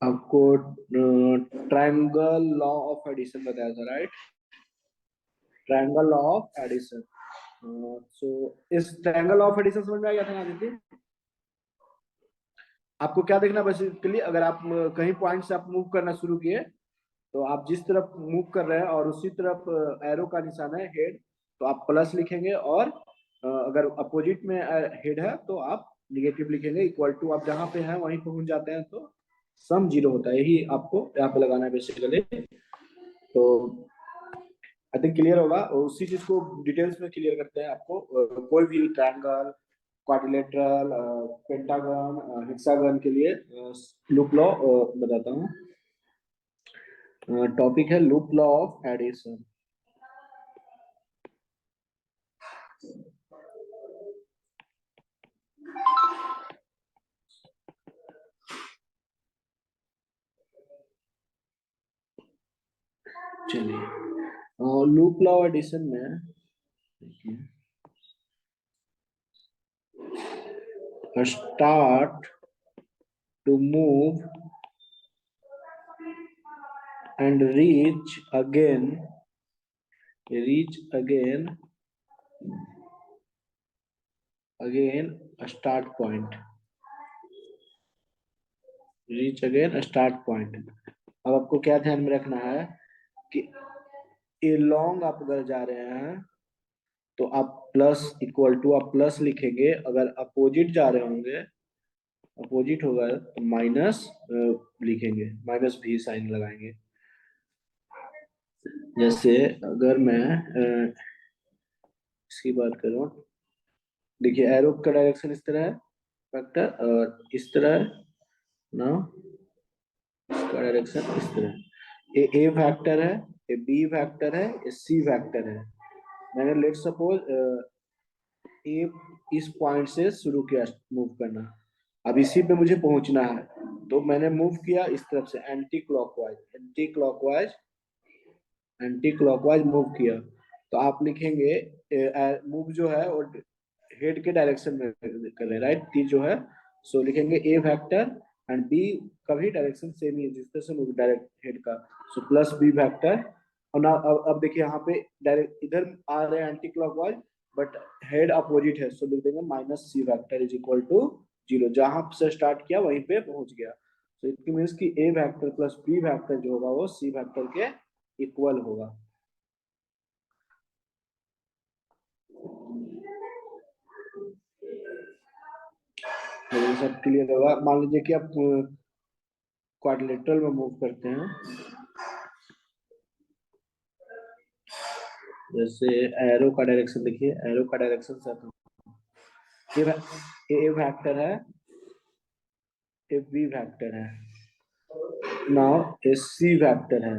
आपको triangle law of addition बताया था, right? Triangle law of addition. So इस ट्रायंगल लॉ ऑफ एडिशन समझ में आ गया था ना आदित्य? आपको क्या देखना बेसिकली, अगर आप कहीं पॉइंट से आप मूव करना शुरू किए, तो आप जिस तरफ मूव कर रहे हैं और उसी तरफ एरो का निशान है हेड, तो आप प्लस लिखेंगे, और अगर अपोजिट में हेड है तो आप निगेटिव लिखेंगे। इक्वल टू आप जहाँ पे हैं वहीं पहुंच जाते हैं, तो सम जीरो होता है। यही आपको यहाँ पे लगाना है बेसिकली। तो आई थिंक क्लियर होगा, और उसी चीज को डिटेल्स में क्लियर करते हैं आपको। कोई भी ट्रायंगल, क्वाड्रिलेटरल, पेंटागन, हेक्सागन के लिए लूप लॉ बताता हूँ। टॉपिक है लूप लॉ ऑफ एडिशन। चलिए, लूप लॉ एडिशन में देखिए, start to move and reach again start point, reach again start point. अब आपको क्या ध्यान में रखना है कि ए लॉन्ग आप अगर जा रहे हैं, तो आप प्लस इक्वल टू आप प्लस लिखेंगे। अगर अपोजिट जा रहे होंगे, अपोजिट होगा तो माइनस लिखेंगे, माइनस भी साइन लगाएंगे। जैसे अगर मैं इसकी बात करूं, देखिए एरो का डायरेक्शन इस तरह है वेक्टर, और इस तरह है ना, इसका डायरेक्शन इस तरह है। ए वेक्टर है, ए बी वेक्टर है, ए सी वेक्टर है। मैंने लेट सपोज ए इस पॉइंट से शुरू किया मूव करना, अब इसी पे मुझे पहुंचना है, तो मैंने मूव किया इस तरफ से एंटी क्लॉकवाइज मूव किया। तो आप लिखेंगे मूव जो है वो हेड के डायरेक्शन में कर रहे हैं, राइट? टी जो है, सो लिखेंगे ए वेक्टर, एंड बी का भी डायरेक्शन सेम ही है, जिस तरह से मूव डायरेक्ट हेड का, सो प्लस बी वेक्टर। और ना अब देखिए यहाँ पे डायरेक्ट इधर आ रहे हैं anti clockwise, but head opposite है, सो लिख देंगे minus C vector is equal to zero. जहां से स्टार्ट किया वहीं पे पहुंच गया। सो इट मीन्स कि A vector plus B vector जो होगा वो सी वेक्टर के इक्वल होगा। तो ये सब क्लियर होगा। मान लीजिए कि आप क्वाड्रिलेटरल में मूव करते हैं, जैसे एरो का डायरेक्शन देखिए, एरो का डायरेक्शन से ए वेक्टर है, ए बी वेक्टर है, नाउ ए सी वेक्टर है,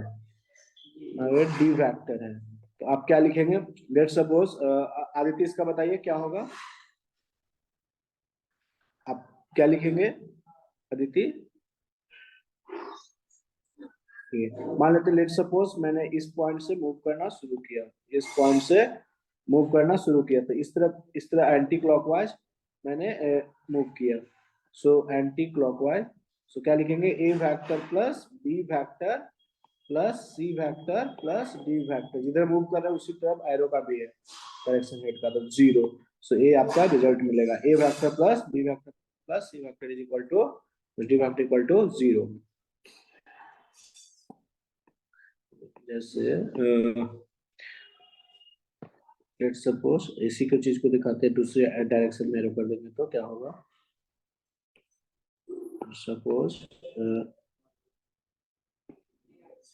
नाउ ए डी वेक्टर है। तो आप क्या लिखेंगे? लेट सपोज आदित्य इसका बताइए क्या होगा, आप क्या लिखेंगे अदिति? मान लेते लेट सपोज मैंने इस पॉइंट से मूव करना शुरू किया, इस पॉइंट से मूव करना शुरू किया, तो इस तरह एंटी क्लॉकवाइज मैंने मूव किया। सो एंटी क्लॉकवाइज, सो क्या लिखेंगे? A vector plus B vector plus C vector plus D vector, जिधर मूव कर रहे हैं उसी तरफ एरो का भी है डायरेक्शन हेड का, तो जीरो। सो ए आपका रिजल्ट मिलेगा, A vector plus B vector plus C vector is equal to D vector equal to zero. जैसे लेट सपोज इसी को चीज को दिखाते हैं दूसरे डायरेक्शन में एरो कर देंगे, तो क्या होगा? सपोज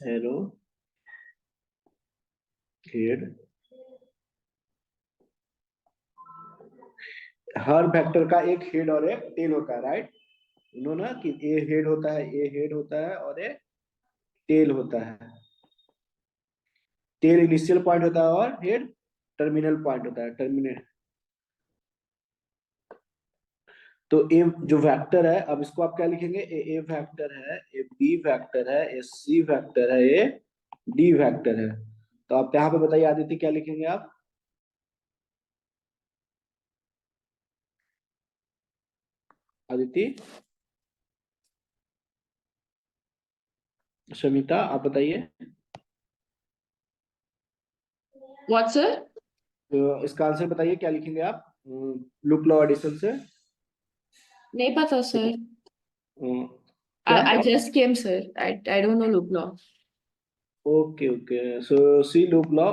एरो हेड, हर वेक्टर का एक हेड और एक टेल होता है, राइट? उन्होंने कि ए हेड होता है, ए हेड होता है और ए टेल होता है। टेल इनिशियल पॉइंट होता है और हेड टर्मिनल पॉइंट होता है, टर्मिनेट। तो ए जो वेक्टर है, अब इसको आप क्या लिखेंगे? ए वेक्टर है, ए बी वेक्टर है, ए सी वेक्टर है, ए डी वेक्टर है। तो आप यहाँ पे बताइए आदित्य क्या लिखेंगे आप? आदित्य शमिता आप बताइए। What sir? तो इसका आंसर बताइए, क्या लिखेंगे आप लूप लॉ एडिशन से? नहीं पता सर। क्या? I just came sir. I don't know loop law. Okay okay, so see loop law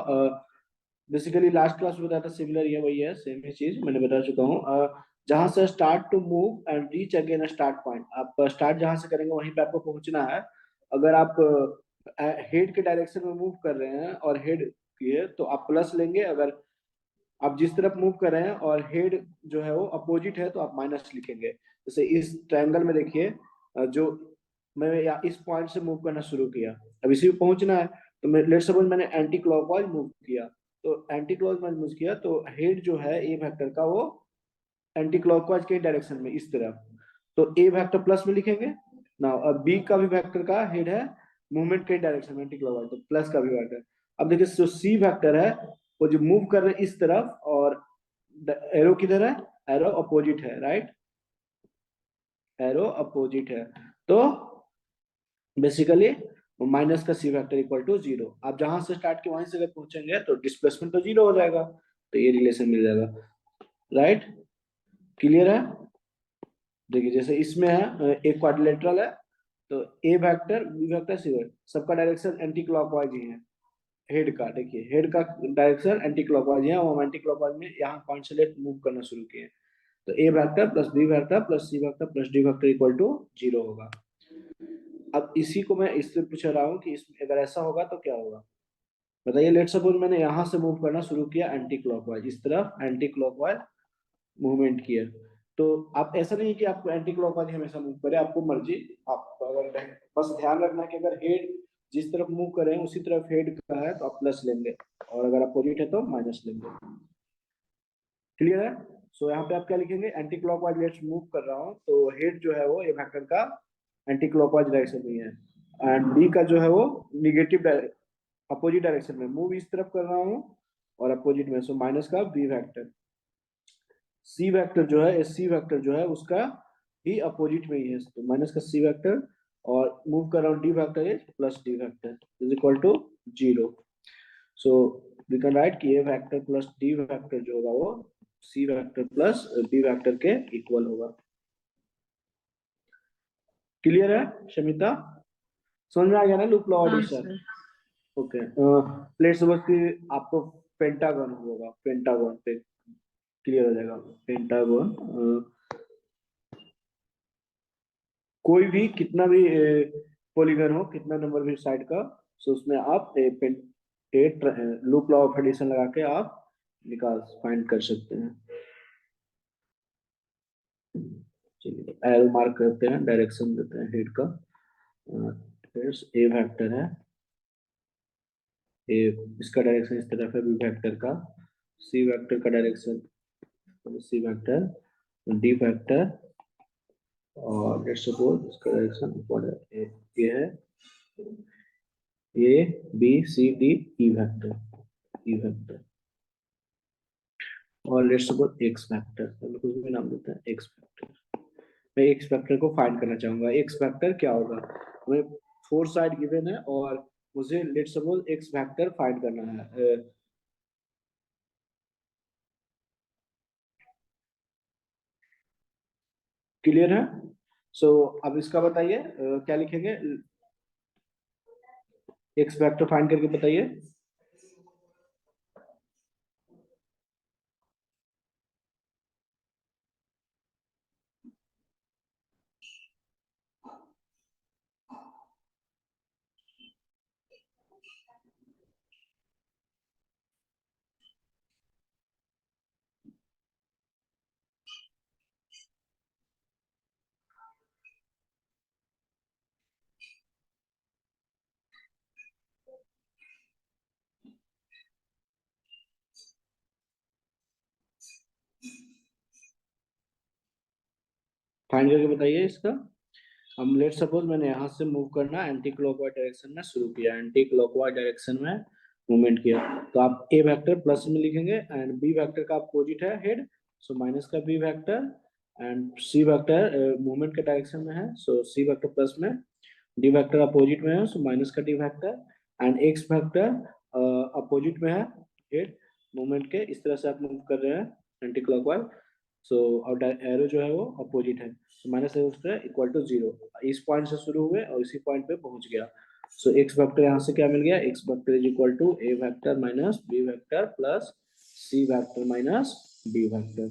basically last class में बताया था, सिमिलर ये वही है, सेम ही चीज मैंने बता चुका हूँ। जहां से start to move and reach again start point, आप स्टार्ट जहां से करेंगे वहीं पे आपको पहुंचना है। अगर आप हेड के डायरेक्शन में मूव कर रहे हैं और हेड किए तो आप प्लस लेंगे, अगर आप जिस तरफ मूव कर रहे हैं और हेड जो है वो अपोजिट है तो आप माइनस लिखेंगे। जैसे इस ट्रायंगल में देखिए, जो मैं इस पॉइंट से मूव करना शुरू किया, अब इसी पे पहुंचना है, तो मैं लेट्स सपोज मैंने एंटी क्लॉकवाइज मूव किया, तो एंटी क्लॉकवाइज मूव किया तो हेड जो है ए वेक्टर का वो एंटी क्लॉकवाइज के डायरेक्शन में इस तरफ, तो ए वेक्टर प्लस में लिखेंगे ना। अब बी का भी वेक्टर का हेड है मूवमेंट के डायरेक्शन में एंटी क्लॉकवाइज, तो प्लस का भी वेक्टर। अब देखिए जो सी वेक्टर है वो जो मूव कर रहे हैं इस तरफ, और एरो किधर है, एरो अपोजिट है, राइट, एरो अपोजिट है। तो बेसिकली माइनस का C vector equal to zero. आप जहां से स्टार्ट किए वहीं से अगर पहुंचेंगे तो डिस्प्लेसमेंट तो जीरो हो जाएगा, तो ये रिलेशन मिल जाएगा, राइट। क्लियर है? देखिए जैसे इसमें है एक क्वाड्रिलेटरल है, तो A vector B vector C vector सबका डायरेक्शन एंटी क्लॉकवाइज ही है। हेड का देखिए, हेड का डायरेक्शन एंटी क्लॉकवाइज है, वो एंटी क्लॉकवाइज में यहाँ पॉइंट से लेट मूव करना शुरू किए, तो A vector plus B vector plus C vector plus D vector equal to zero होगा। अब इसी को मैं इससे पूछ रहा हूँ कि इसमें अगर ऐसा होगा तो क्या होगा, बताइए। लेट सपोज मैंने यहाँ से मूव करना शुरू किया एंटी क्लॉकवाइज, इस तरफ एंटी क्लॉकवाइज मूवमेंट किया, तो आप ऐसा नहीं कि आपको एंटी क्लॉकवाइज हमेशा मूव करे, आपको मर्जी। आप अगर बस ध्यान रखना कि अगर हेड जिस तरफ मूव कर रहे हैं उसी तरफ हेड का है तो आप प्लस लेंगे, और अगर अपोजिट है तो माइनस लेंगे। क्लियर है? सो यहाँ पे आप क्या लिखेंगे, एंटी क्लॉकवाइज लेट्स मूव कर रहा हूँ तो हेड जो है वो ए वेक्टर का एंटी क्लॉकवाइज डायरेक्शन में है, एंड बी का जो है वो निगेटिव अपोजिट डायरेक्शन में मूव इस तरफ कर रहा हूँ और अपोजिट में, सो माइनस का बी वेक्टर। सी वेक्टर जो है, सी वेक्टर जो है उसका ही अपोजिट में ही है, तो माइनस का सी वेक्टर, और मूव कर रहा हूँ D vector is plus D vector is equal to zero. So we can write कि A vector plus D vector जो होगा वो C vector plus B vector के इक्वल होगा। क्लियर है शमिता? समझ में आ गया ना लूप लॉ हाँ addition? Sir. Okay, let's suppose कि आपको पेंटागन होगा, पेंटागन पे क्लियर हो जाएगा। पेंटागन कोई भी कितना भी पॉलीगन हो, कितना नंबर भी साइड का, सो उसमें आप लूप लॉ ऑफ एडिशन लगा के आप निकाल फाइंड कर सकते हैं। चलिए एरो मार्क करते हैं, डायरेक्शन देते हैं हेड का। ए वेक्टर है, ए इसका डायरेक्शन इस तरफ है बी वेक्टर का, सी वेक्टर का direction C vector D vector, और लेट्स सपोज इसका डायरेक्शन ऊपर है, ये है A B C D E vector, E vector, और लेट्स सपोज एक्स वेक्टर, हम कुछ भी नाम देते हैं एक्स वेक्टर। मैं एक्स वेक्टर को फाइंड करना चाहूंगा, एक्स वेक्टर क्या होगा, हमें फोर साइड गिवन है और मुझे let's suppose X vector find करना है। क्लियर है? सो अब इसका बताइए क्या लिखेंगे, एक्स वेक्टर फाइंड करके बताइए। फाइंड करके बताइए इसका। हम लेट सपोज मैंने यहाँ से मूव करना एंटी क्लॉकवाइज डायरेक्शन में शुरू किया, एंटी क्लॉकवाइज डायरेक्शन में मूवमेंट किया, तो आप ए वेक्टर प्लस में लिखेंगे एंड बी वेक्टर का अपोजिट है हेड, सो माइनस का B vector, and C vector movement के डायरेक्शन में है, सो सी वेक्टर प्लस में, डी वेक्टर अपोजिट में है, सो माइनस का D vector, and X vector opposite में है हेड मूवमेंट के, इस तरह से आप मूव कर रहे हैं एंटी क्लॉकवाइज, सो और एरो जो है वो अपोजिट है, तो माइनस इक्वल टू 0, इस पॉइंट से शुरू हुए और इसी पॉइंट पे पहुंच गया। सो एक्स वेक्टर यहाँ से क्या मिल गया, X vector is equal to A vector minus B vector plus C vector minus D vector.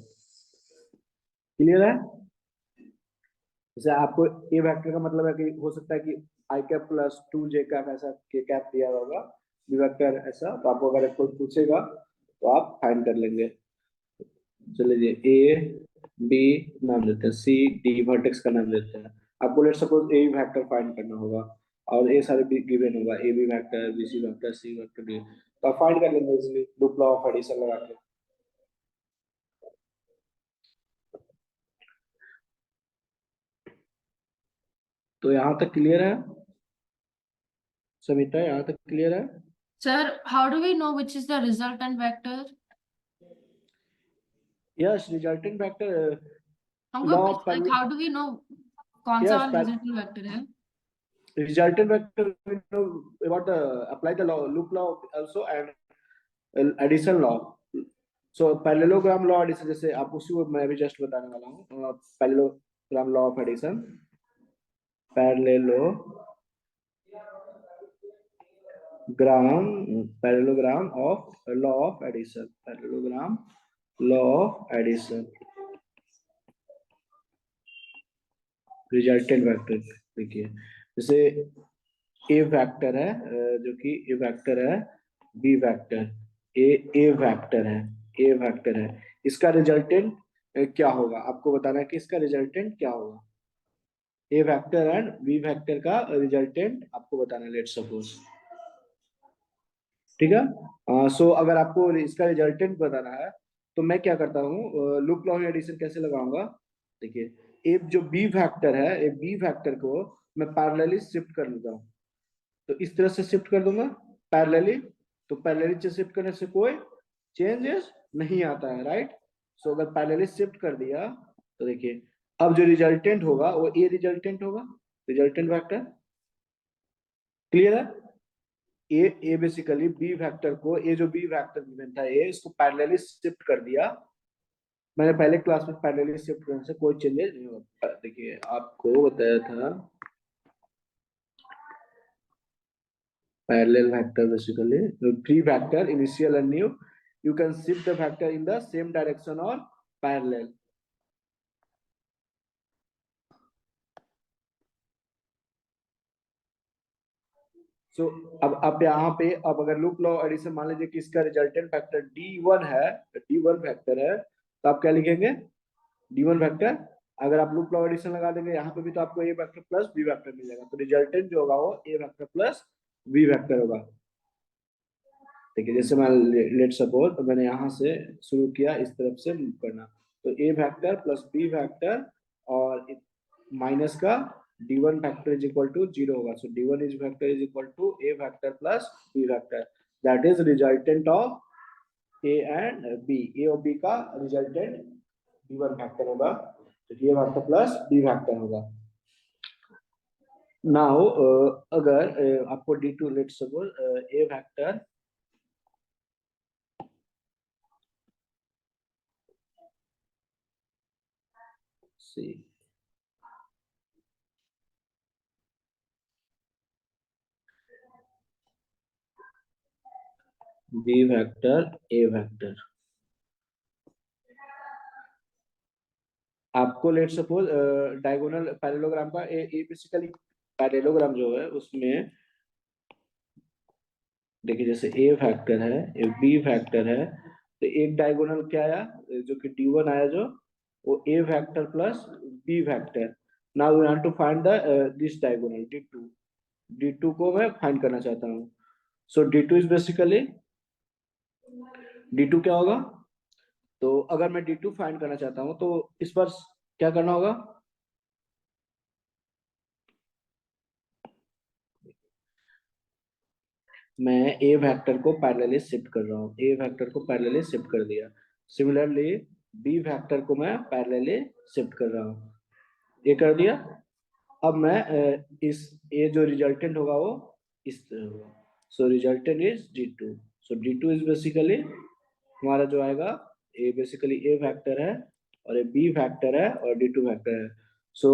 Clear है? जैसे आपको ए वेक्टर का मतलब है कि हो सकता है कि आई कैप प्लस 2 जे कैप ऐसा के कैप दिया होगा, बी वेक्टर ऐसा, तो आपको अगर कोई पूछेगा तो आप फाइंड कर लेंगे। चलिए ए बी नाम देते हैं, सी डी वर्टेक्स का नाम देते हैं। आपको let suppose A vector find करना होगा और ए सारे बी गिवन होगा, A B vector B C vector C vector D, तो आप फाइंड कर लेंगे easily loop law of addition लगा के। तो यहाँ तक क्लियर है समिता, यहाँ तक क्लियर है? Sir, how do we know which is the resultant vector? Yes, resultant vector हमको law of like how do we know कौन सा यस वाला resultant vector है? resultant vector we know about the apply the law, loop law also and addition law. So parallelogram law addition, जैसे आप उसी को मैं भी जस्ट बताने वाला हूँ, parallelogram law of addition, parallelogram of law of addition, parallelogram law of addition, resultant vector. देखिए जैसे ए वेक्टर है, जो कि ए वेक्टर है, बी वेक्टर, ए वेक्टर है, ए वेक्टर है, इसका रिजल्टेंट क्या होगा आपको बताना है कि इसका रिजल्टेंट क्या होगा। ए वेक्टर एंड बी वेक्टर का रिजल्टेंट आपको बताना है, लेट सपोज, ठीक है। सो अगर आपको इसका रिजल्टेंट बताना है तो मैं क्या करता हूँ, लूप लॉ एडिशन कैसे लगाऊंगा। देखिए एक जो बी वेक्टर है, एक बी वेक्टर को मैं पैरेलली शिफ्ट कर लेता हूँ, तो इस तरह से शिफ्ट कर दूंगा पैरेलली, तो पैरेलली से शिफ्ट करने से कोई चेंजेस नहीं आता है, राइट। सो अगर पैरेलली शिफ्ट कर दिया तो देखिए अब जो रिजल्टेंट होगा वो ए रिजल्टेंट होगा, रिजल्टेंट वेक्टर। क्लियर है? ए बेसिकली बी वेक्टर को, ए जो बी वेक्टर गिवन था ए, इसको पैरेलली शिफ्ट कर दिया। मैंने पहले क्लास में पैरेलली शिफ्ट करने से कोई चेंजेस नहीं होता। देखिए आपको बताया था parallel vector, basically three vector initial and new, you can shift the vector in the same direction or parallel। सो अब यहाँ पे अब अगर लूप लॉ एडिशन मान लीजिए कि इसका रिजल्टेंट वेक्टर D1 है, D1 वेक्टर है, तो आप क्या लिखेंगे, D1 वेक्टर। अगर आप लूप लॉ एडिशन लगा देंगे यहाँ पे भी तो आपको ए वेक्टर प्लस बी वेक्टर मिल जाएगा, तो रिजल्टेंट जो होगा वो ए वेक्टर प्लस बी वेक्टर होगा। देखिए जैसे मैं लेट सपोज तो मैंने यहाँ से शुरू किया इस तरफ से मूव करना, तो A vector plus B vector और माइनस का d1 vector is equal to 0 होगा, so d1 is vector is equal to A vector plus B vector, that is resultant of A and B, A और B का resultant d1 vector होगा, तो A vector plus B vector होगा। Now अगर आपको d2 let suppose A vector C B vector A vector, आपको let suppose diagonal parallelogram का ए basically parallelogram जो है उसमें देखिए जैसे ए फैक्टर है, ए बी फैक्टर है, तो एक डायगोनल क्या आया जो कि D1 आया, जो वो A factor plus B factor. Now we want to find the this diagonal D2, D2 को मैं फाइंड करना चाहता हूँ। सो D2 इज बेसिकली, D2 क्या होगा, तो अगर मैं D2 फाइंड करना चाहता हूँ तो इस पर क्या करना होगा, मैं ए वेक्टर को पैरेलली शिफ्ट कर रहा हूँ, ए वेक्टर को पैरेलली शिफ्ट कर दिया, सिमिलरली बी वेक्टर को मैं पैरेलली शिफ्ट कर रहा हूँ, ये कर दिया। अब मैं इस ये जो रिजल्टेंट होगा वो इस तरह होगा। So resultant is D2। So D2 is basically हमारा जो आएगा, ए बेसिकली ए फैक्टर है और ये बी फैक्टर है और D2 फैक्टर है। सो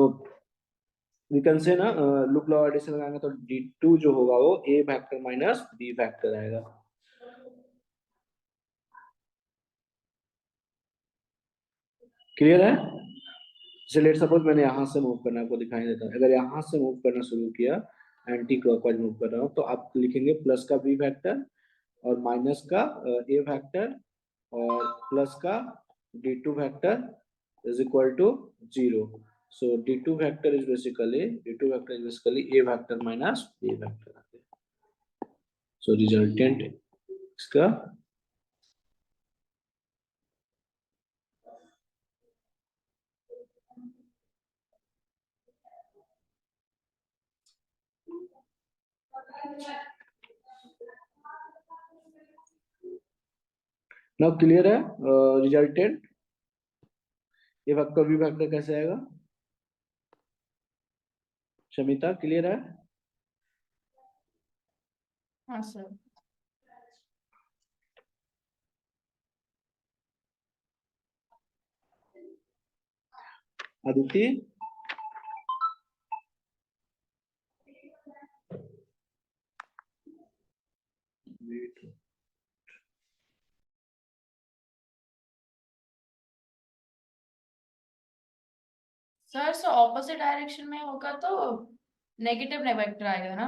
वी कैन से ना, लुक लॉ एडिशन लगाएंगे तो D2 जो होगा वो A factor minus B factor आएगा। क्लियर है? जैसे लेट सपोज मैंने यहाँ से मूव करना, आपको दिखाई देता है, अगर यहाँ से मूव करना शुरू किया, एंटी क्लॉकवाइज मूव कर रहा हूँ, तो आप लिखेंगे प्लस का बी फैक्टर और माइनस का ए फैक्टर और प्लस का D2 factor is equal to 0। So D2 factor is basically A factor minus B factor. So resultant इसका नाउ क्लियर है? Resultant A factor B factor कैसे आएगा? शमिता क्लियर है? हाँ sir. Aditi? Sir so opposite direction में होगा तो नेगेटिव वेक्टर आएगा ना?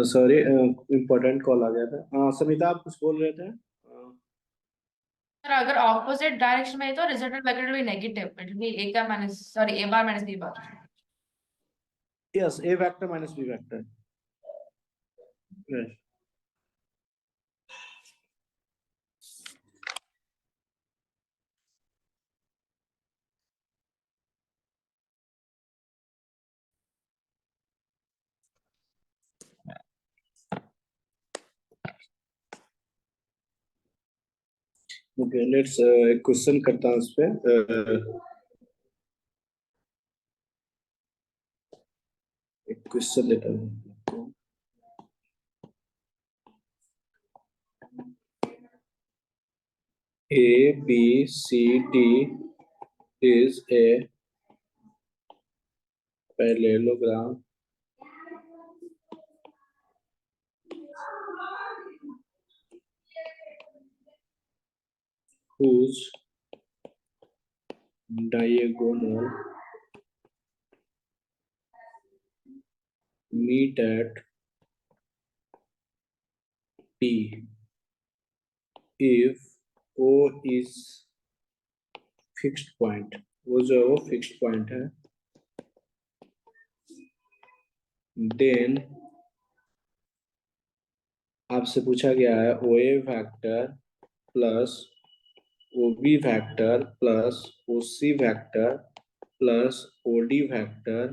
सॉरी, इम्पोर्टेंट कॉल आ गया था। समिता आप कुछ बोल रहे थे? सर अगर ऑपोजिट डायरेक्शन में है तो रिजल्टेंट वेक्टर भी negative, it will be A का minus sorry A bar minus B bar. Yes, A factor minus B factor. Yes. Okay, let's एक क्वेश्चन करता हूँ इस पे। एक क्वेश्चन लेता हूँ। ABCD is a parallelogram whose diagonal meet at P if O is fixed point। वो जो है वो फिक्स्ड पॉइंट है। देन आपसे पूछा गया है OA factor plus OB factor plus OC factor plus OD factor,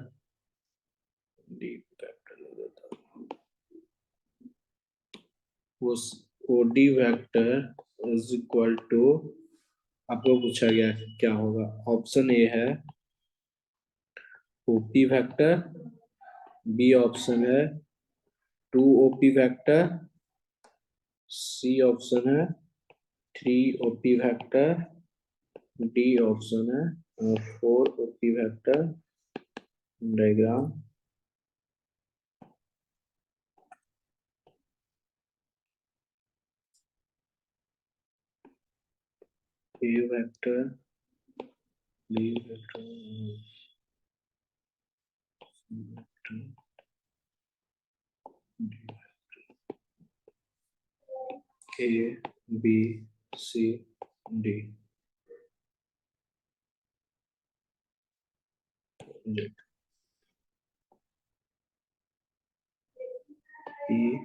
D factor लग देता हूँ, OD factor is equal to, आपको पूछा गया है क्या होगा। ऑप्शन ए है ओपी वेक्टर, बी ऑप्शन है 2 ओपी वेक्टर, सी ऑप्शन है 3 ओपी वेक्टर, डी ऑप्शन है 4 OP vector. Diagram A vector, B vector, A B C D. E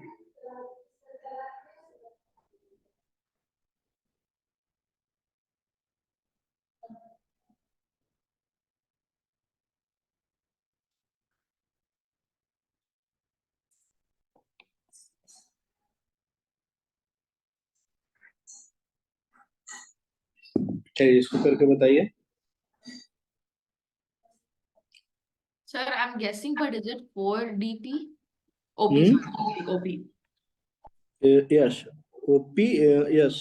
चलिए इसको करके बताइए। Sir, I'm guessing, but is it 4DP? OP, hmm, sorry, OP. Yes OP, yes.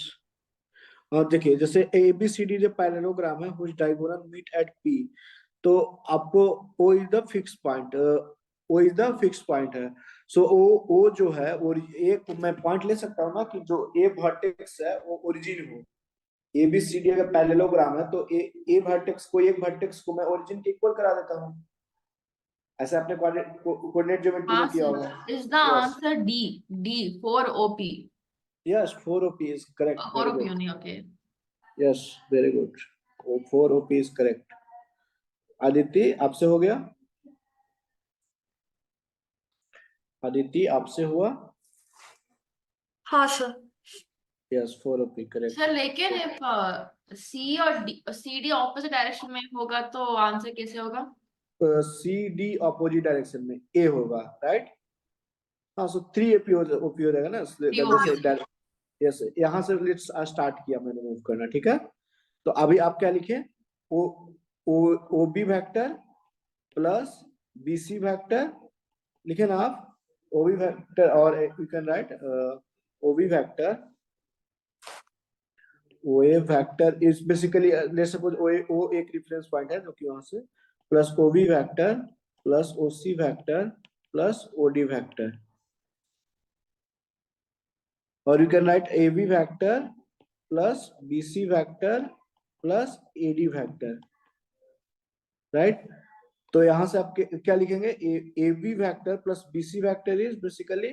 और देखिए जैसे A B C D जो parallelogram है which diagonal meet at P, तो आपको O is the fix point, O is the fix point है। So ओ जो है, और एक मैं पॉइंट ले सकता हूँ ना कि जो ए वर्टेक्स है वो ओरिजिन हो। ए बी सी डी अगर पैरेललोग्राम है तो ए वर्टेक्स को, एक वर्टेक्स को मैं ओरिजिन के इक्वल करा देता हूँ। ऐसे आपने कोऑर्डिनेट ज्योमेट्री में हाँ किया sir, होगा। is the yes answer D, 4OP? Yes 4 OP is correct, very 4OP good. only, okay. Yes very good, 4 OP is correct. Aditya आपसे हो गया, आदित्य आपसे हुआ। हाँ sir. Yes 4 OP correct. Sir लेकिन if C और C D ऑपोजिट डायरेक्शन में होगा तो आंसर कैसे होगा? सी डी अपोजिट डायरेक्शन में ए होगा, राइट। हाँ, सो 3 ओपी ओपी हो जाएगा ना, जैसे 3OP। यस यहाँ से लेट्स स्टार्ट किया मैंने मूव करना, ठीक है। तो अभी आप क्या लिखे, O O O B vector plus B C vector, लिखे ना आप, ओ बी वेक्टर, और you can write O B vector, O A vector is basically let's suppose O एक रेफरेंस पॉइंट है जो कि वहां से, plus O B vector plus O C vector plus O D vector, और you can write A B vector plus B C vector plus A D vector, right. तो यहां से आप क्या लिखेंगे, A B vector plus B C vector is basically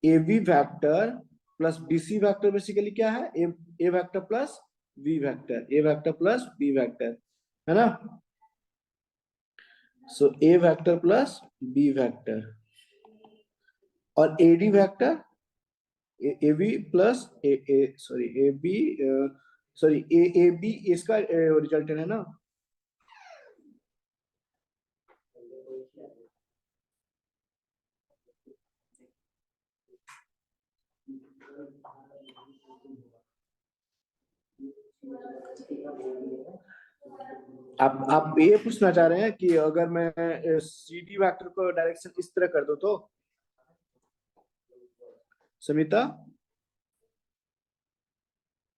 A B vector plus B C vector, basically क्या है, A vector plus B vector, A vector plus B vector, है ना। So A vector plus B vector, और A D vector A B plus A sorry A B, sorry A B इसका resultant है ना। आप ये पूछना चाह रहे हैं कि अगर मैं सी डी वेक्टर को डायरेक्शन इस तरह कर दूं तो, Samita.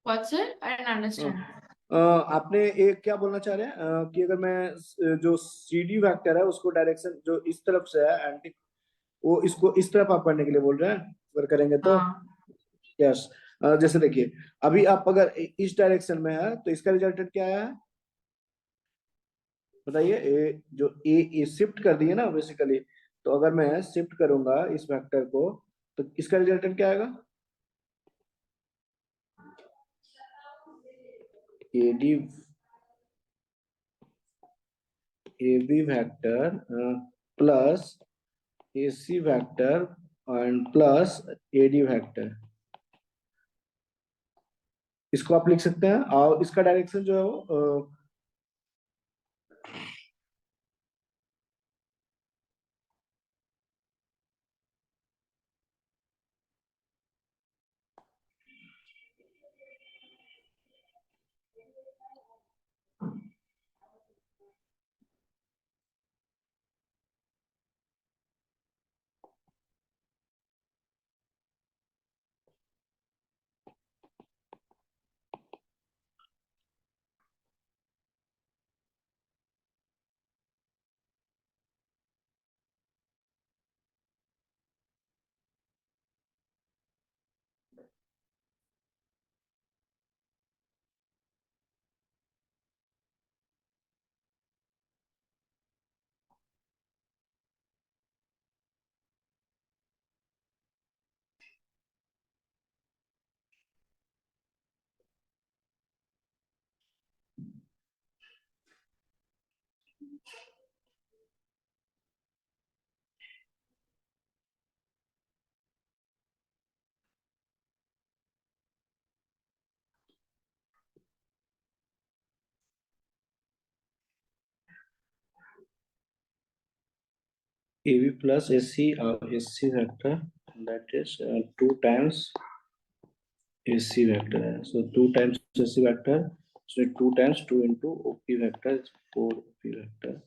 What sir? I didn't understand. आपने एक क्या बोलना चाह रहे हैं, कि अगर मैं जो सी डी वेक्टर है उसको डायरेक्शन जो इस तरफ से है एंटी, वो इसको इस तरफ आप करने के लिए बोल रहे हैं, अगर करेंगे तो। हाँ यस, जैसे देखिए अभी आप अगर इस डायरेक्शन में है तो इसका रिजल्टेंट क्या आया है बताइए। जो ए शिफ्ट कर दिए ना बेसिकली, तो अगर मैं शिफ्ट करूंगा इस वेक्टर को तो इसका रिजल्टेंट क्या आएगा, A D A B vector plus A C vector and plus A D vector, इसको आप लिख सकते हैं। और इसका डायरेक्शन जो है वो AB plus AC AC vector, that is 2 times AC vector है. So 2 times AC vector, so 2 times 2 into OP vector is 4 OP vector.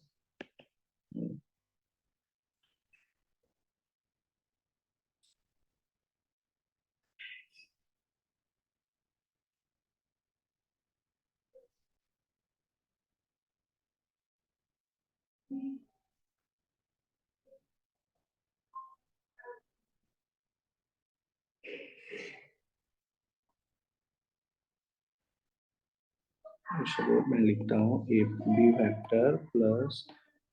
चलो मैं लिखता हूँ A B vector plus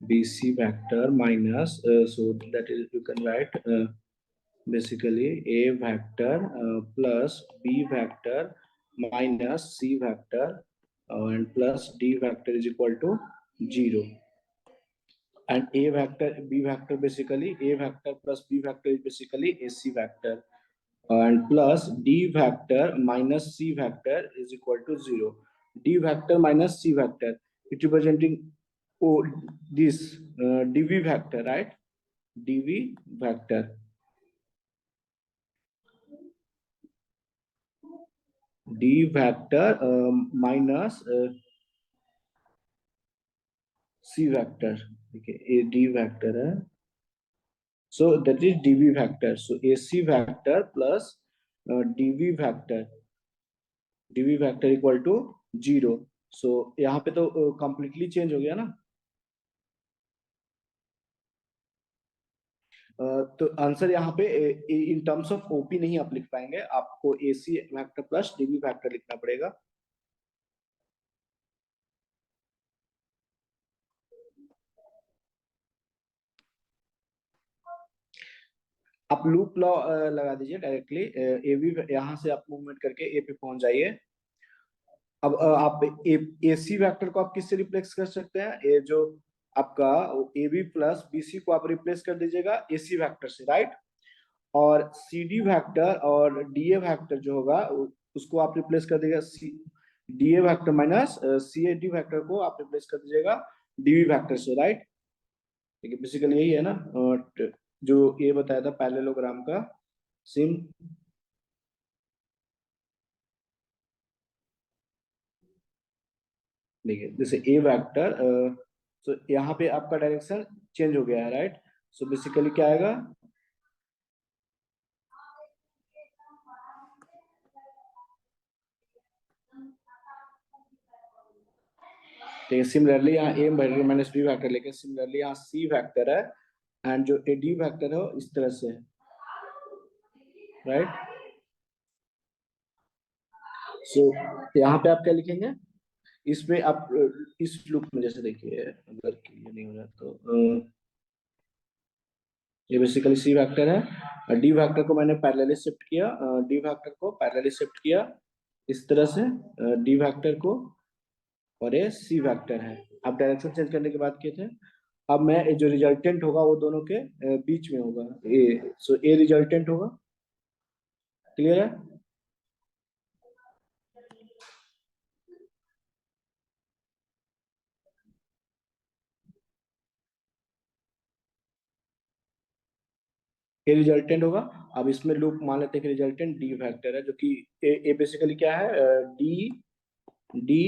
B C vector minus so that is you can write basically a vector plus b vector minus c vector and plus d vector is equal to 0, and a vector b vector basically a vector plus b vector is basically AC vector, and plus d vector minus c vector is equal to 0. D vector minus c vector, it representing oh, this dv vector, right? Dv vector d vector minus c vector. Okay, a d vector है, so that is dv vector. So AC vector plus dv vector equal to 0. So यहाँ पे तो completely change हो गया ना. तो answer यहाँ पे इन टर्म्स ऑफ ओपी नहीं आप लिख पाएंगे, आपको AC vector plus DV vector लिखना पड़ेगा. आप लूप लॉ लगा दीजिए डायरेक्टली, ए बी यहाँ से आप मूवमेंट करके ए पे पहुंच जाइए. अब आप एसी वेक्टर को आप किससे रिप्लेस कर सकते हैं? ये जो आपका A B plus B C को आप रिप्लेस कर दीजिएगा एसी वेक्टर से, राइट? और सी डी वेक्टर और डी ए वेक्टर जो होगा उसको आप रिप्लेस कर दीजिएगा C D A vector minus C A D vector को आप रिप्लेस कर दीजिएगा डीवी वेक्टर से, राइट? ठीक है, बेसिकली यही है ना जो ये बताया था पैरेललोग्राम का सिम. देखिए जैसे ए वेक्टर, तो यहाँ पे आपका डायरेक्शन चेंज हो गया है, राइट? सो बेसिकली क्या आएगा? तो सिमिलरली यहाँ ए माइनस बी वेक्टर, लेकिन सिमिलरली यहाँ सी वेक्टर है एंड जो ए डी वेक्टर है इस तरह से है, राइट? सो यहाँ पे आप क्या लिखेंगे इसमें? आप इस लूप में जैसे देखिए, अगर क्लियर नहीं हो रहा तो ये बेसिकली सी वेक्टर है, डी वेक्टर को मैंने पैरेलली शिफ्ट किया, डी वेक्टर को पैरेलली शिफ्ट किया इस तरह से, डी वेक्टर को, और ये सी वेक्टर है. आप डायरेक्शन चेंज करने की बात किए थे. अब मैं जो रिजल्टेंट होगा वो दोनों के बीच में होगा, ए, सो ए रिजल्टेंट होगा. क्लियर है? ए रिजल्टेंट होगा. अब इसमें लूप मान लेते हैं कि रिजल्टेंट डी वेक्टर है, जो कि ए बेसिकली क्या है? डी डी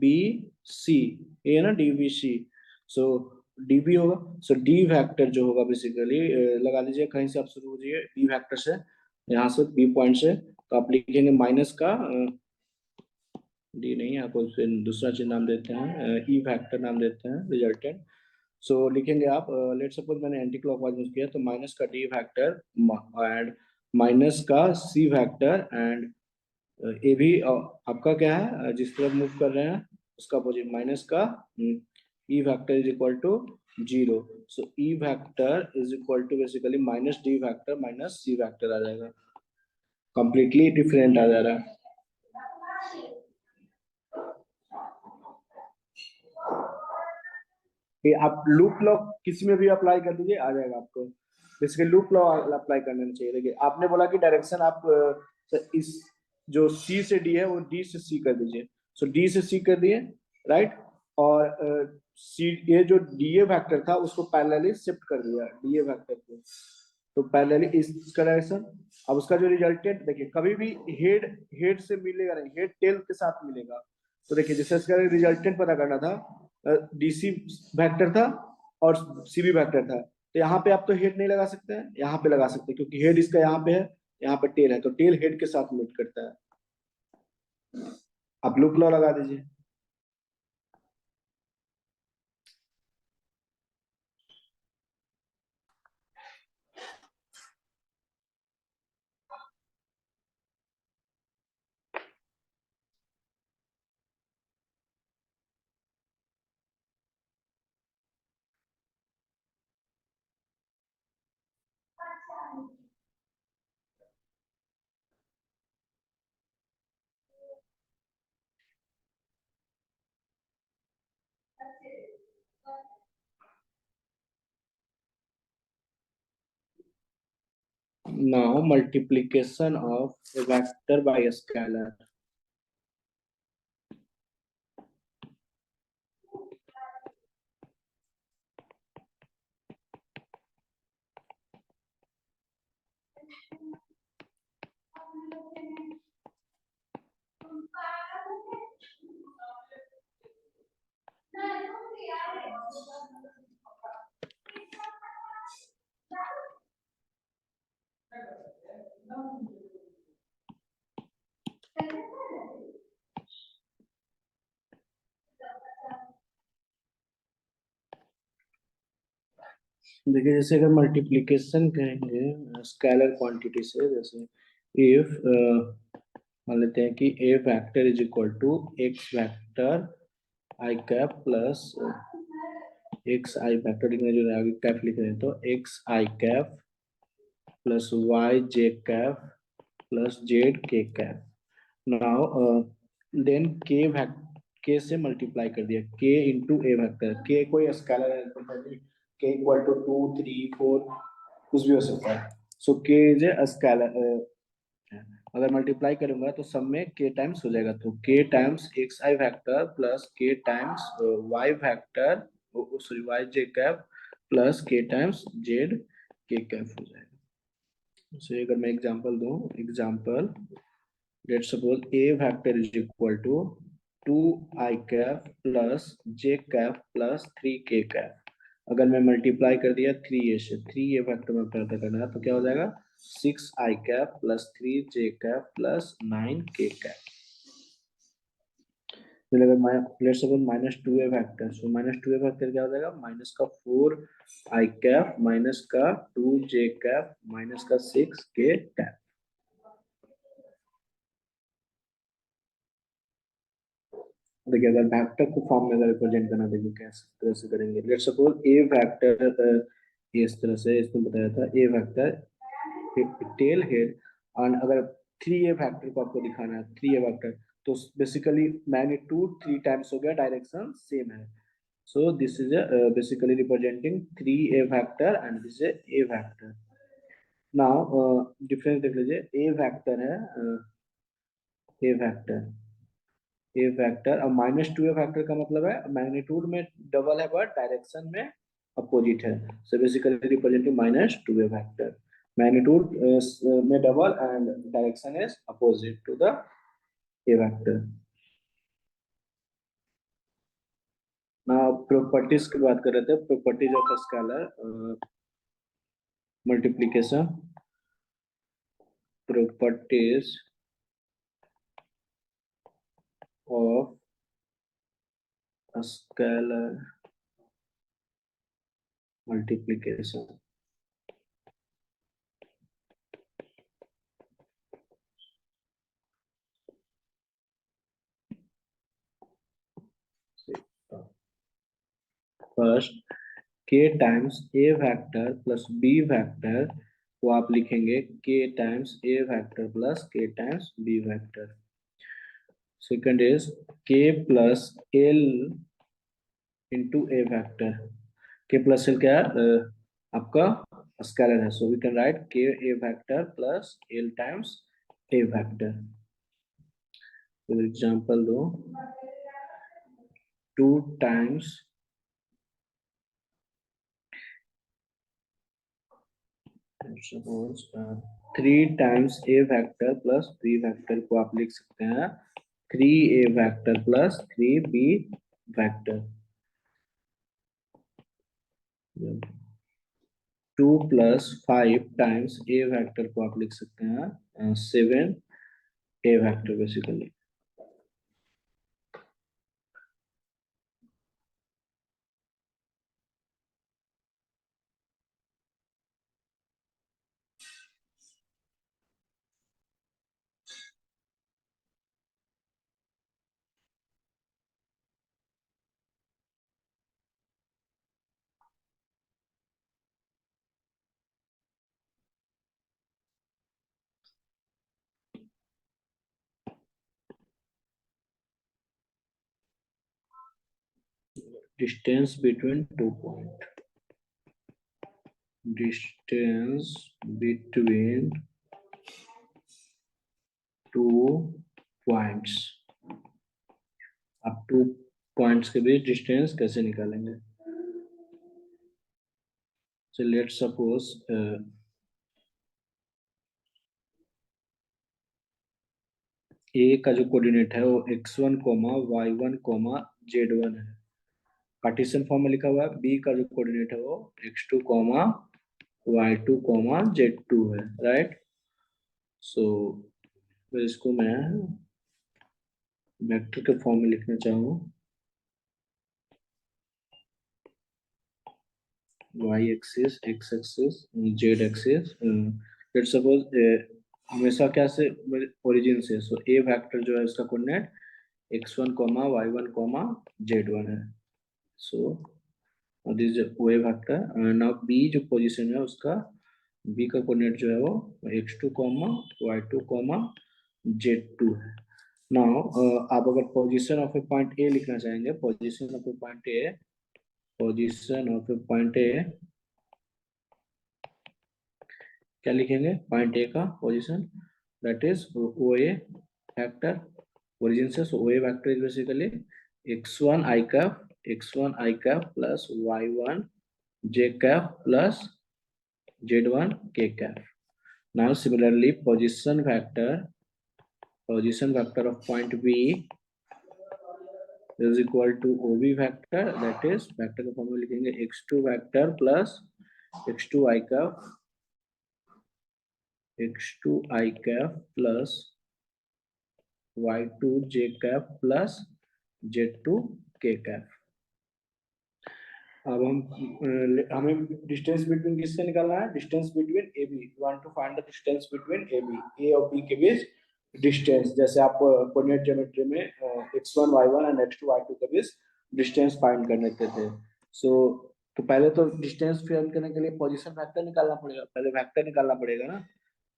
बी सी, ये है ना डी बी सी. सो डी बी होगा. सो डी वेक्टर जो होगा बेसिकली, लगा लीजिए कहीं से आप शुरू कीजिए डी वेक्टर से, यहाँ से बी पॉइंट से, तो आप लिखेंगे माइनस का डी नहीं, आपको दूसरा चीज नाम देते हैं, ई वेक्टर नाम देते हैं रिजल्टेंट. सो लिखेंगे आप, लेट सपोज मैंने एंटी क्लॉकवाइज यूज किया, तो माइनस का डी वेक्टर एंड माइनस का सी वेक्टर एंड ये भी आपका क्या है, जिस तरफ मूव कर रहे हैं उसका अपोजिट, माइनस का E vector is equal to 0. So E vector is equal to basically minus D vector minus C vector आ जाएगा, कंप्लीटली डिफरेंट आ जा रहा है. कि आप लूप लॉ किसी में भी अप्लाई कर दीजिए, आ जाएगा आपको। बेसिकली लूप लॉ अप्लाई करना चाहिए। देखिए आपने बोला कि डायरेक्शन आप इस जो सी से डी है वो डी से सी कर दीजिए। सो डी से सी कर दिए, राइट। और सी ये जो डी ए फैक्टर था उसको पैरेलली शिफ्ट कर दिया डी ए फैक्टर को, तो पैरेलली इसका डायरेक्शन। अब उसका जो रिजल्टेंट देखिए, कभी भी हेड हेड से मिलेगा नहीं, हेड टेल के साथ मिलेगा। तो देखिए जैसे इसका रिजल्टेंट पता करना था, डीसी वेक्टर था और सीबी वेक्टर था, तो यहाँ पे आप तो हेड नहीं लगा सकते हैं, यहाँ पे लगा सकते हैं क्योंकि हेड इसका यहाँ पे है, यहाँ पे टेल है, तो टेल हेड के साथ मीट करता है। आप लूप लॉ लगा दीजिए। Now multiplication of a vector by a scalar. देखिए जैसे अगर मल्टीप्लिकेशन कहेंगे स्केलर क्वांटिटी से, जैसे इफ मान लेते हैं कि A vector is equal to X vector I cap plus X I vector, जो आगे कैप लिख रहे हैं तो X I cap plus Y J cap plus Z K cap. Now then K से मल्टीप्लाई कर दिया के इंटू ए वेक्टर। के कोई स्केलर है, के इक्वल टू 2 3 4 कुछ भी हो सकता है। सो के इज ए स्केलर। अगर मल्टीप्लाई करूंगा तो सब में के टाइम्स हो जाएगा, तो K times X I vector plus K times Y vector, sorry Y J cap plus K times Z K cap हो जाएगा। सो अगर मैं एग्जांपल दूं, example let's suppose a vector is equal to 2 i cap plus j cap plus 3k cap। अगर मैं multiply कर दिया 3a से, 3a वेक्टर में पता करना है तो क्या हो जाएगा 6 i cap plus 3j cap plus 9k cap। फिर अगर let's suppose -2a vector, so -2a vector क्या हो जाएगा माइनस का 4 i cap माइनस का 2j cap माइनस का 6k cap। देखिए अगर वेक्टर को फॉर्म में अगर रिप्रेजेंट करना, देखिए कैसे तरह से करेंगे। लेट्स सपोज ए वेक्टर इस तरह से इसमें बताया था, ए वेक्टर टेल हेड, और अगर 3a वेक्टर को आपको दिखाना है 3a वेक्टर, तो बेसिकली मैग्नीट्यूड 3 टाइम्स हो गया, डायरेक्शन सेम है। So this is basically representing 3a vector and this is a vector. Now difference देख लीजिए, ए वेक्टर है ए वेक्टर ए वेक्टर, और -2a वेक्टर का मतलब है मैग्नीट्यूड में डबल है बट डायरेक्शन में अपोजिट है। So basically representing -2a vector, magnitude में double and direction is opposite to the A vector. Now properties की बात कर रहे थे, properties of scalar multiplication, properties of scalar multiplication. First k times a vector plus b vector को आप लिखेंगे k times a vector plus k times b vector. Second is k plus l into A vector. K plus L क्या है? आपका scalar है, सो we can write K A vector plus L times A vector. For example दो, 2 times suppose 3 times A vector plus B vector को आप लिख सकते हैं 3 A vector plus 3 B vector. 2 plus 5 times A vector को आप लिख सकते हैं 7 A vector basically. Distance between 2 points. Distance between 2 points. आप 2 पॉइंट्स के बीच डिस्टेंस कैसे निकालेंगे? So let's suppose ए का जो कोऑर्डिनेट है वो x1 y1 z1 है। कार्टेशियन फॉर्म में लिखा हुआ है। बी का जो कोऑर्डिनेट है वो x2 y2 z2 है, राइट। सो इसको मैं वेक्टर के फॉर्म में लिखना चाहूँ, y axis, x axis, z axis. Let's suppose हमेशा क्या से ओरिजिन से, सो ए वेक्टर जो है उसका कोऑर्डिनेट x1 y1 z1 है। So this is O A vector. Now B जो पोजीशन है उसका, बी का कोऑर्डिनेट जो है वो x2 y2 z2 है। नाउ आप अगर position of a point A लिखना चाहेंगे, position of a point A, position of a point A क्या लिखेंगे? पॉइंट ए का position that is O A vector origin से। So O A vector is basically x1 i cap plus y1 j cap plus z1 k cap. Now similarly position vector of point b is equal to ob vector, that is vector का formula लिखेंगे x2 vector plus x2 i cap plus y2 j cap plus z2 k cap. अब हमें distance between किससे निकालना है? Distance between A B. Want to find the distance between A B, A और B के बीच distance. जैसे आप coordinate geometry में x1 y1 and x2 y2 के बीच डिस्टेंस फाइंड करने के थे। सो तो पहले तो डिस्टेंस फाइंड करने के लिए पोजीशन वेक्टर निकालना पड़ेगा, पहले वेक्टर निकालना पड़ेगा ना।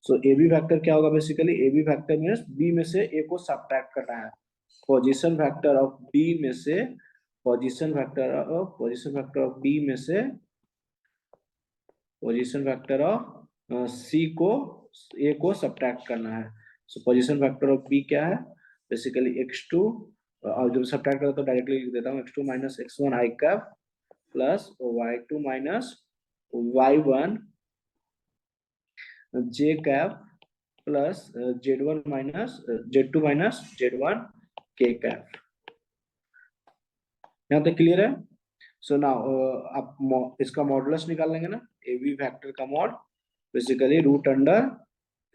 सो ए बी वेक्टर क्या होगा? Basically A B vector means B में से ए को सब्ट्रैक्ट करना है। पोजीशन वेक्टर ऑफ बी में से, पोजीशन वेक्टर ऑफ बी में से पोजीशन वेक्टर ऑफ सी को, ए को सब्ट्रैक्ट करना है। So position vector of B क्या है? बेसिकली x2, और जब सब्ट्रैक्ट करता तो डायरेक्टली लिख देता हूँ x2 minus x1 i cap plus y2 minus y1 j cap plus z1 minus z2 minus z1 k cap. यहाँ तक क्लियर है? सो नाउ आप इसका मॉडुलस निकाल लेंगे ना, ए बी वेक्टर का मॉड बेसिकली रूट अंडर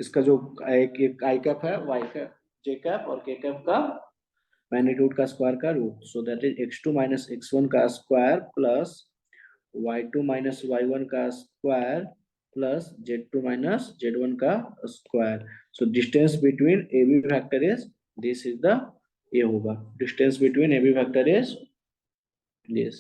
इसका जो एक आई कैप है, वाई कैप, जे कैप और के कैप का मैग्नीट्यूड का स्क्वायर का root. So that is x2 minus x1 का square plus y2 minus y1 का square plus z2 minus z1 का square. So distance between A B vector is this is the, ये होगा distance between A B vector is this.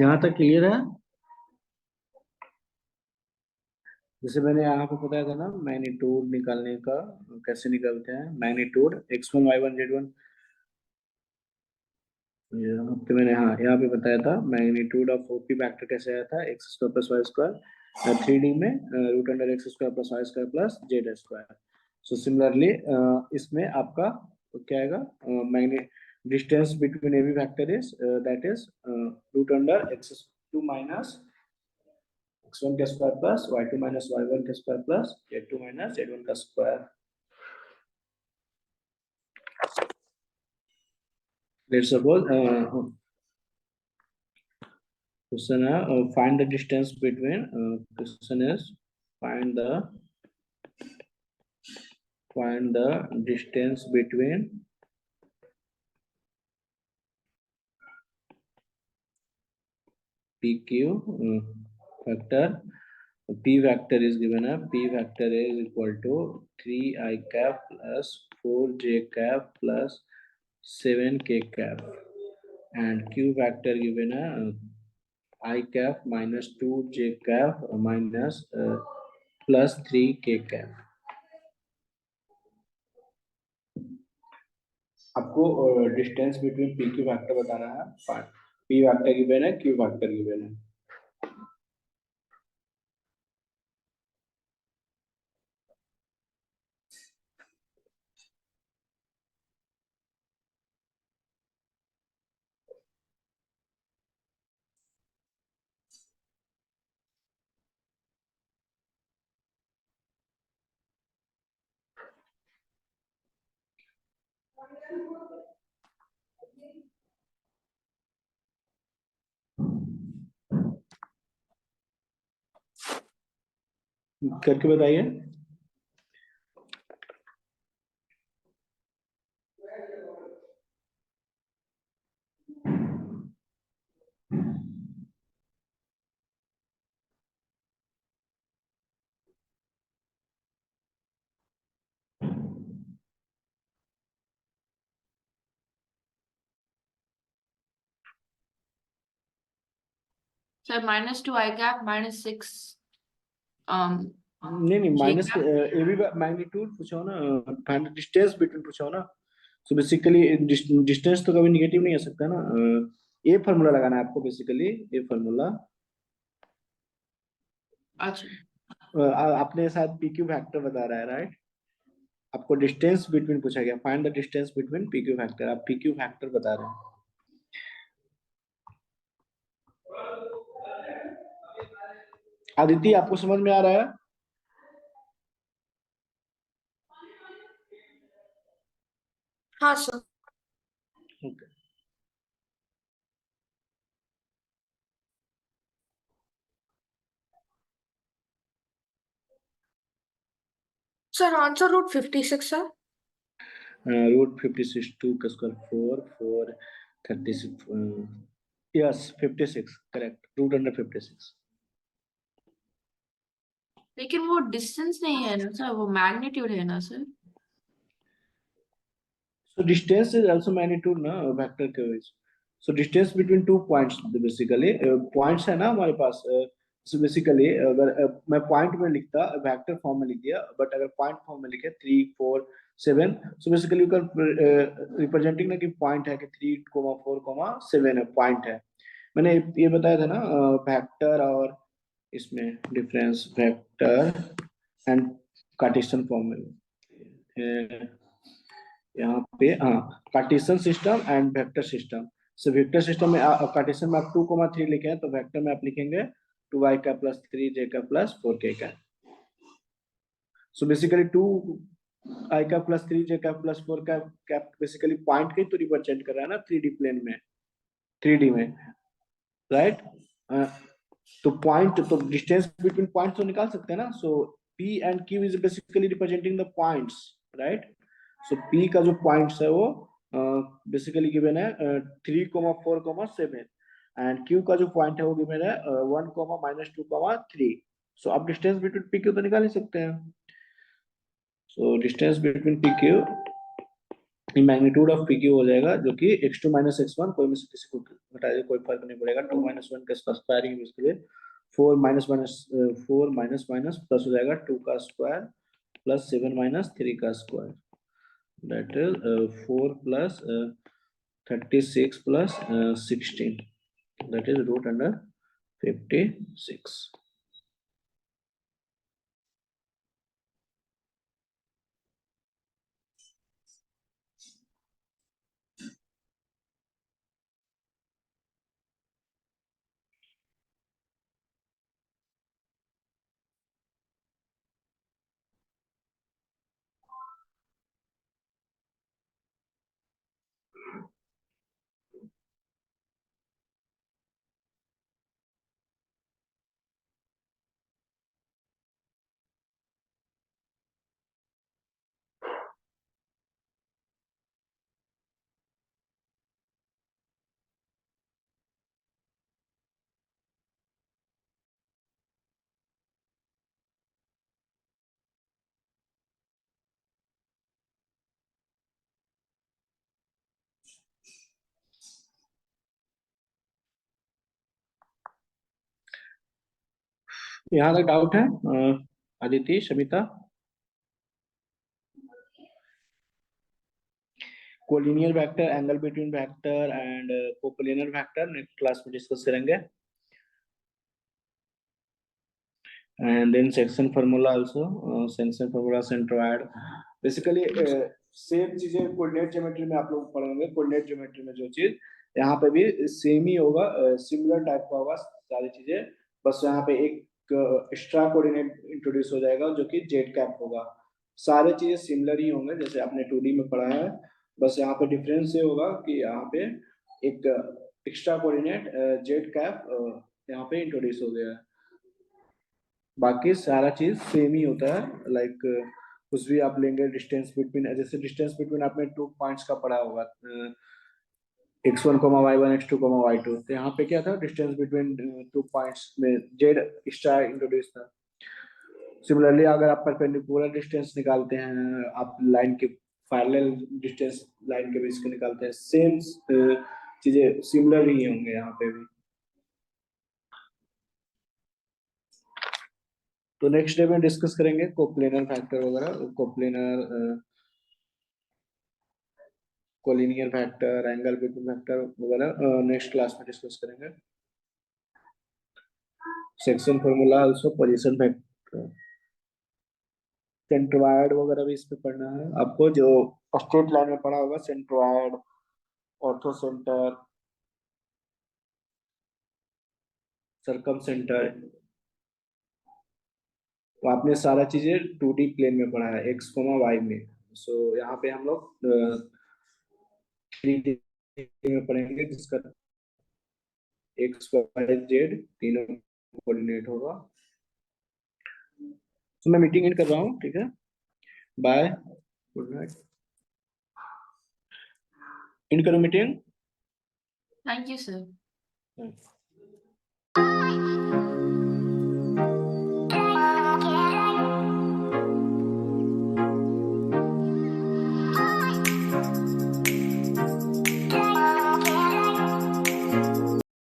यहाँ तक clear है? जैसे मैंने यहाँ पे बताया था ना मैग्नीट्यूड निकालने का, कैसे निकालते हैं मैग्नीट्यूड x1 y1 z1। यहाँ पे मैंने, हाँ यहाँ पे बताया था मैग्नीट्यूड ऑफ ओपी फैक्टर कैसे आया था, X square plus Y square, 3D में root under X square plus Y square plus Z square. So similarly इसमें आपका क्या आएगा, मैग्ने distance between A B factor is that is root under x2 minus x1 का square plus y2 minus y1 का square plus z2 minus z1 का square. Let's suppose question है find the distance between question is find the distance between PQ factor. P factor is given up. P factor is equal to 3i cap plus 4j cap plus 7k cap, and Q factor given a I cap minus 2j cap minus plus 3k cap. आपको distance between P Q factor बताना है। P factor given है, Q factor given है। करके बताइए। Sir -2 i cap -6 नहीं j minus cap। ए भी magnitude पूछो ना, फाइंड डिस्टेंस बिटवीन पूछो ना। सो बेसिकली डिस्टेंस तो कभी निगेटिव नहीं आ सकता ना। ये फार्मूला लगाना है आपको बेसिकली, ये फार्मूला। अच्छा आपने शायद पी क्यू फैक्टर बता रहा है राइट, आपको डिस्टेंस बिटवीन पूछा गया, find the distance between P Q factor, आप पी क्यू फैक्टर बता रहे हैं। आदित्य आपको समझ में आ रहा है? हाँ सर। ओके। सर आंसर √56 है। रूट 56 2 का square 4 4 36 yes 56 correct, root under 56। लेकिन वो डिस्टेंस नहीं है ना सर, वो मैग्नीट्यूड है ना sir. So distance is also magnitude ना वेक्टर के वजह से। So distance between two points basically points है ना हमारे पास। so basically अगर मैं point में लिखता वेक्टर फॉर्म में लिख दिया, बट अगर पॉइंट फॉर्म में लिखे 3 4 7, so basically you can representing ना कि पॉइंट है कि 3 4 7 है, पॉइंट है। मैंने ये बताया था ना वेक्टर और इसमें difference, vector and Cartesian form में यहाँ पे, हाँ Cartesian system and vector system. So vector system में कार्टेशियन में आप 2 3 लिखे हैं, तो वेक्टर में आप लिखेंगे 2i का प्लस 3j का प्लस 4k का। सो बेसिकली 2i का प्लस 3j का प्लस 4 का बेसिकली पॉइंट के तो रिप्रेजेंट कर रहा है ना 3D प्लेन में, 3D में राइट। तो पॉइंट, तो डिस्टेंस बिटवीन पॉइंट तो निकाल सकते हैं ना। सो P and Q is basically representing the points right. So P का जो पॉइंट्स है वो बेसिकली गिवन है 3 4 7, एंड Q का जो पॉइंट है वो गिवन है 1 -2 3। सो आप डिस्टेंस बिटवीन पी क्यू तो निकाल ही सकते हैं। सो distance between P Q magnitude of P Q हो जाएगा, जो कि x2 माइनस x1, कोई में से किसी को घटा दे कोई फर्क नहीं पड़ेगा। 2 माइनस 1 का स्क्वायरिंग यूज करिए, 4 minus minus 4 minus minus plus हो जाएगा 2 का स्क्वायर प्लस 7 माइनस 3 का square, that is 4 plus 36 plus 16, that is root under 56। यहाँ तक डाउट है Aditi, Shamita? Collinear vector, angle between vector and collinear vector next class में डिस्कस करेंगे। And then section formula also, section formula, centroid, basically same चीजें coordinate geometry में आप लोग पढ़ेंगे। कोऑर्डिनेट ज्योमेट्री में जो चीज यहाँ पे भी सेम ही होगा, सिमिलर टाइप का होगा सारी चीजें, बस यहाँ पे एक एक्स्ट्रा कोऑर्डिनेट इंट्रोड्यूस हो जाएगा जो कि जेड कैप होगा। सारे चीजें सिमिलर ही होंगे जैसे आपने 2D में पढ़ा है, बस यहाँ पे डिफरेंस ये होगा कि यहाँ पे एक एक्स्ट्रा कोऑर्डिनेट जेड कैप यहाँ पे इंट्रोड्यूस हो गया है। बाकी सारा चीज सेम ही होता है, लाइक कुछ भी आप लेंगे डिस्टेंस बिटवीन, जैसे डिस्टेंस बिटवीन आपने 2 पॉइंट्स का पढ़ा होगा, x1 y1 x2 y2, तो यहाँ पे क्या था, डिस्टेंस बिटवीन 2 पॉइंट्स में जेड एक्स्ट्रा इंट्रोड्यूस था। सिमिलरली अगर आप परपेंडिकुलर डिस्टेंस निकालते हैं, आप लाइन के पैरेलल डिस्टेंस लाइन के बीच के निकालते हैं, सेम चीजें सिमिलर ही होंगे यहाँ पे भी। तो नेक्स्ट डे में डिस्कस करेंगे कोप्लेनर फैक्टर वगैरह, coplanar collinear factor, angle between factor वगैरह नेक्स्ट क्लास में डिस्कस करेंगे। Section formula also, position factor, centroid वगैरह भी इस पे पढ़ना है आपको, जो स्ट्रेट लाइन में पढ़ा होगा, सेंट्रोइड, ऑर्थो सेंटर, सरकम सेंटर, तो आपने सारा चीजें 2D प्लेन में पढ़ा है, x, y में। सो यहाँ पे हम लोग 3D में पढ़ेंगे, जिसका x, y, z तीनों कोऑर्डिनेट होगा। तो मैं मीटिंग एंड कर रहा हूँ, ठीक है, बाय, गुड नाइट। एंड करो meeting. Thank you, sir. Hmm.